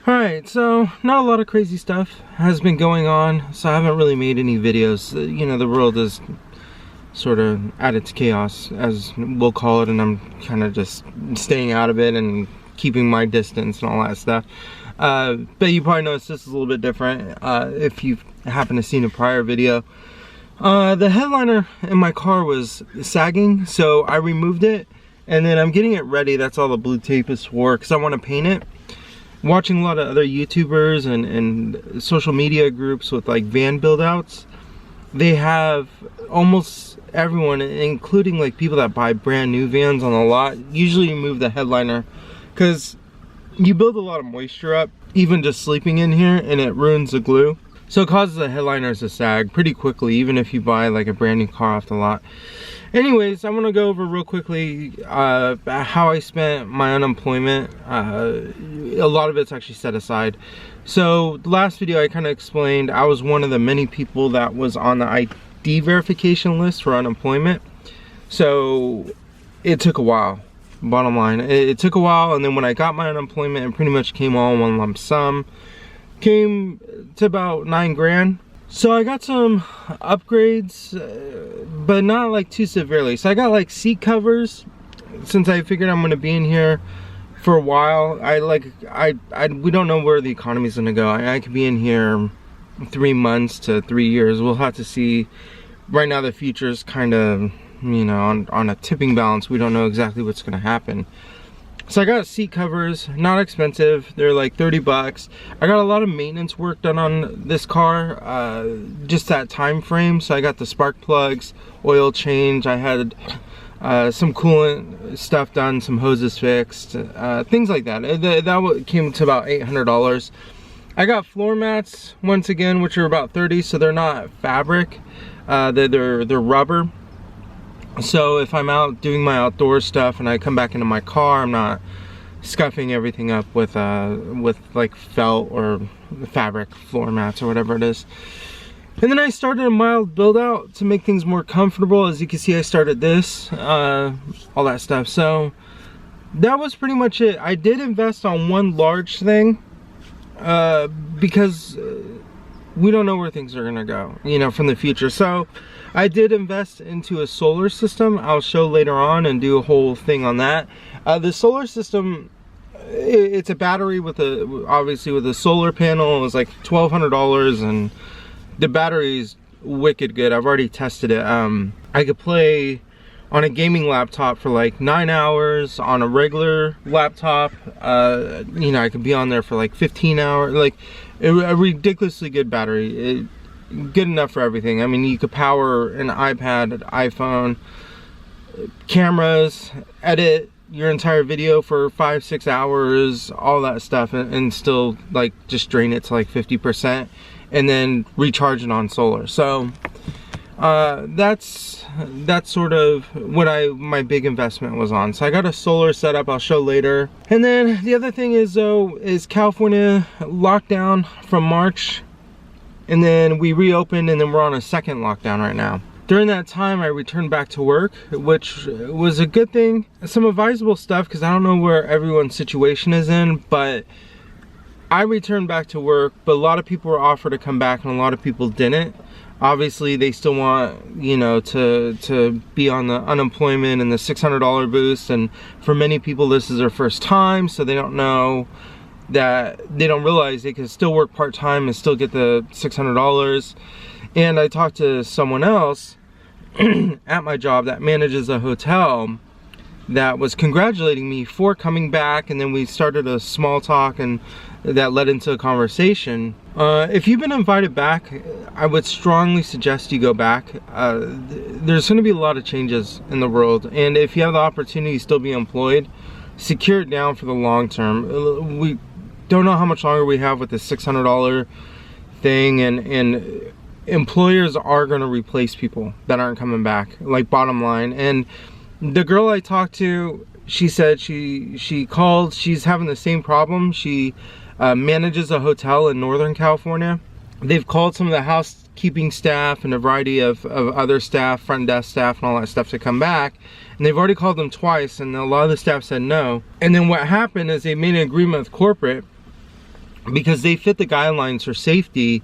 Alright, so not a lot of crazy stuff has been going on, so I haven't really made any videos. You know, the world is sort of at its chaos, as we'll call it, and I'm kind of just staying out of it and keeping my distance and all that stuff. But you probably noticed this is a little bit different if you happen to see a prior video. The headliner in my car was sagging, so I removed it, and then I'm getting it ready. That's all the blue tape is for, because I want to paint it. Watching a lot of other YouTubers and social media groups with like van build outs, they have almost everyone, including like people that buy brand new vans on the lot, usually remove the headliner because you build a lot of moisture up even just sleeping in here, and it ruins the glue. So it causes the headliners to sag pretty quickly, even if you buy like a brand new car off the lot. Anyways, I want to go over real quickly how I spent my unemployment. A lot of it's actually set aside. So the last video I kind of explained I was one of the many people that was on the ID verification list for unemployment. So it took a while, bottom line. It took a while, and then when I got my unemployment, it pretty much came all in one lump sum. Came to about 9 grand. So I got some upgrades, but not like too severely. So I got like seat covers, since I figured I'm gonna be in here for a while. We don't know where the economy's gonna go. I could be in here 3 months to 3 years. We'll have to see. Right now the future's kind of, you know, on a tipping balance. We don't know exactly what's gonna happen. So I got seat covers, not expensive. They're like 30 bucks. I got a lot of maintenance work done on this car, just that time frame. So I got the spark plugs, oil change. I had some coolant stuff done, some hoses fixed, things like that. That came to about $800. I got floor mats once again, which are about 30, so they're not fabric. They're rubber. So if I'm out doing my outdoor stuff and I come back into my car, I'm not scuffing everything up with like felt or fabric floor mats or whatever it is. And then I started a mild build out to make things more comfortable. As you can see, I started this, all that stuff. So that was pretty much it. I did invest on one large thing because we don't know where things are gonna go, you know, from the future. So I did invest into a solar system. I'll show later on and do a whole thing on that. The solar system, it's a battery with obviously with a solar panel. It was like $1,200, and the battery's wicked good. I've already tested it. I could play on a gaming laptop for like 9 hours. On a regular laptop, you know, I could be on there for like 15 hours. Like a ridiculously good battery. Good enough for everything. I mean, you could power an iPad, an iPhone, cameras, edit your entire video for 5-6 hours, all that stuff, and still like just drain it to like 50% and then recharge it on solar. So that's sort of what my big investment was on. So I got a solar setup, I'll show later. And then the other thing is though, is California lockdown from March, and then we reopened, and then we're on a second lockdown right now. During that time, I returned back to work, which was a good thing. Some advisable stuff, because I don't know where everyone's situation is in, but I returned back to work, but a lot of people were offered to come back and a lot of people didn't. Obviously, they still want, you know, to be on the unemployment and the $600 boost, and for many people, this is their first time, so they don't know that, they don't realize they can still work part-time and still get the $600. And I talked to someone else at my job that manages a hotel that was congratulating me for coming back, and then we started a small talk and that led into a conversation. If you've been invited back, I would strongly suggest you go back. There's going to be a lot of changes in the world, and if you have the opportunity to still be employed, secure it down for the long term. We don't know how much longer we have with this $600 thing, and employers are going to replace people that aren't coming back, like bottom line. And the girl I talked to, she said she called, she's having the same problem. She manages a hotel in Northern California. They've called some of the housekeeping staff and a variety of other staff, front desk staff and all that stuff to come back, and they've already called them twice, and a lot of the staff said no. And then what happened is they made an agreement with corporate because they fit the guidelines for safety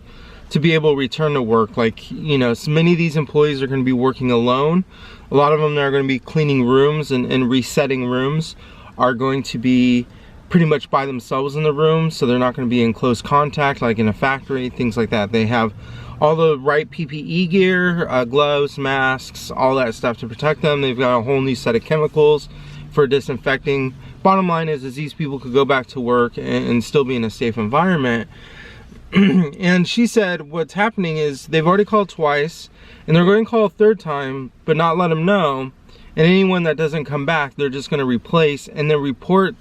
to be able to return to work. Like, you know, so many of these employees are going to be working alone. A lot of them are going to be cleaning rooms and resetting rooms, are going to be pretty much by themselves in the room, so they're not going to be in close contact like in a factory, things like that. They have all the right PPE gear, gloves, masks, all that stuff to protect them. They've got a whole new set of chemicals for disinfecting. Bottom line is these people could go back to work and still be in a safe environment. And she said what's happening is they've already called twice, and they're going to call a third time, but not let them know. And anyone that doesn't come back, they're just going to replace and then report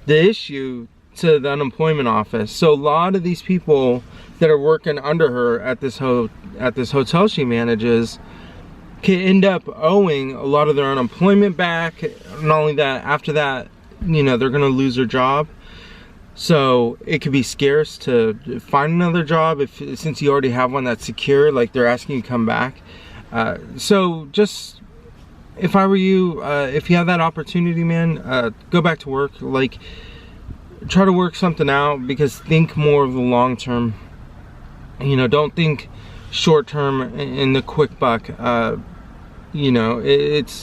the issue to the unemployment office. So a lot of these people that are working under her at this hotel she manages can end up owing a lot of their unemployment back. Not only that, after that, you know, they're going to lose their job. So it could be scarce to find another job since you already have one that's secure. Like, they're asking you to come back. So just, if I were you, if you have that opportunity, man, go back to work. Like, try to work something out, because think more of the long term. You know, don't think short term in the quick buck. You know, it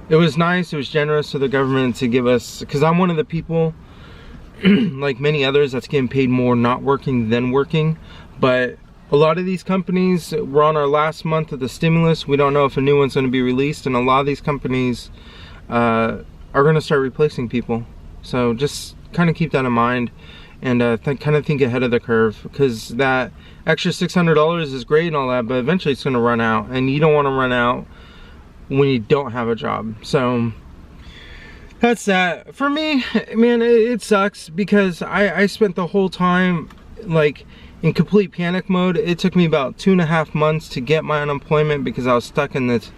was nice, it was generous of the government to give us, because I'm one of the people like many others that's getting paid more not working than working. But a lot of these companies, we're on our last month of the stimulus. We don't know if a new one's going to be released, and a lot of these companies are going to start replacing people. So just kind of keep that in mind, and kind of think ahead of the curve, because that extra $600 is great and all that, but eventually it's going to run out, and you don't want to run out when you don't have a job. So that's that. For me, man, it sucks, because I spent the whole time like in complete panic mode. It took me about 2.5 months to get my unemployment, because I was stuck in this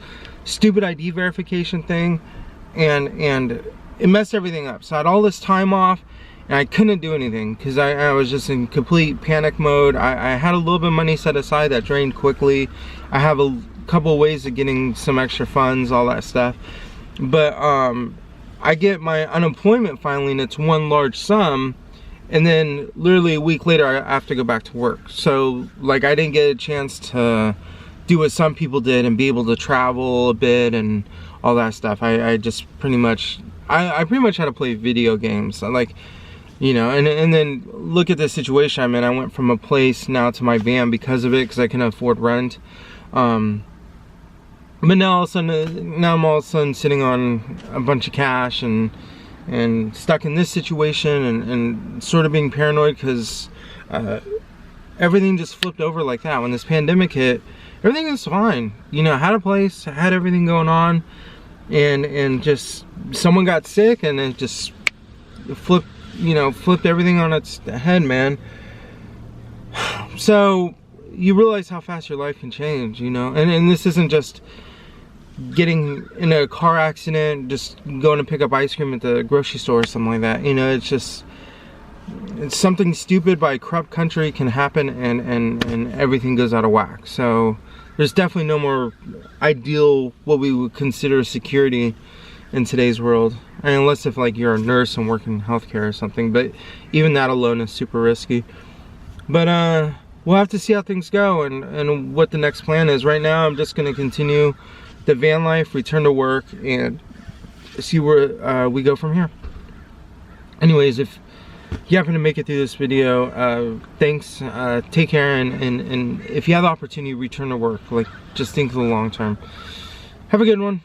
stupid ID verification thing, and it messed everything up. So I had all this time off, and I couldn't do anything, because I was just in complete panic mode. I had a little bit of money set aside that drained quickly. I have a couple ways of getting some extra funds, all that stuff. But I get my unemployment finally, and it's one large sum, and then literally a week later I have to go back to work. So like, I didn't get a chance to do what some people did and be able to travel a bit and all that stuff. I just pretty much I pretty much had to play video games, like, you know. And then look at the situation I'm in. I went from a place now to my van because of it, because I can afford rent. But now all of a sudden, I'm all of a sudden sitting on a bunch of cash and stuck in this situation, and sort of being paranoid, because everything just flipped over like that. When this pandemic hit, everything was fine. You know, I had a place, I had everything going on, and just someone got sick, and it just flipped everything on its head, man. So you realize how fast your life can change, you know. And this isn't just getting in a car accident, just going to pick up ice cream at the grocery store or something like that. You know, it's something stupid by a corrupt country can happen, and everything goes out of whack. So there's definitely no more ideal, what we would consider security in today's world. I mean, unless if like you're a nurse and work in healthcare or something, but even that alone is super risky. But we'll have to see how things go, and what the next plan is. Right now I'm just going to continue the van life, return to work, and see where we go from here. Anyways, if you happen to make it through this video, thanks, take care, and if you have the opportunity, return to work. Like, just think of the long term. Have a good one.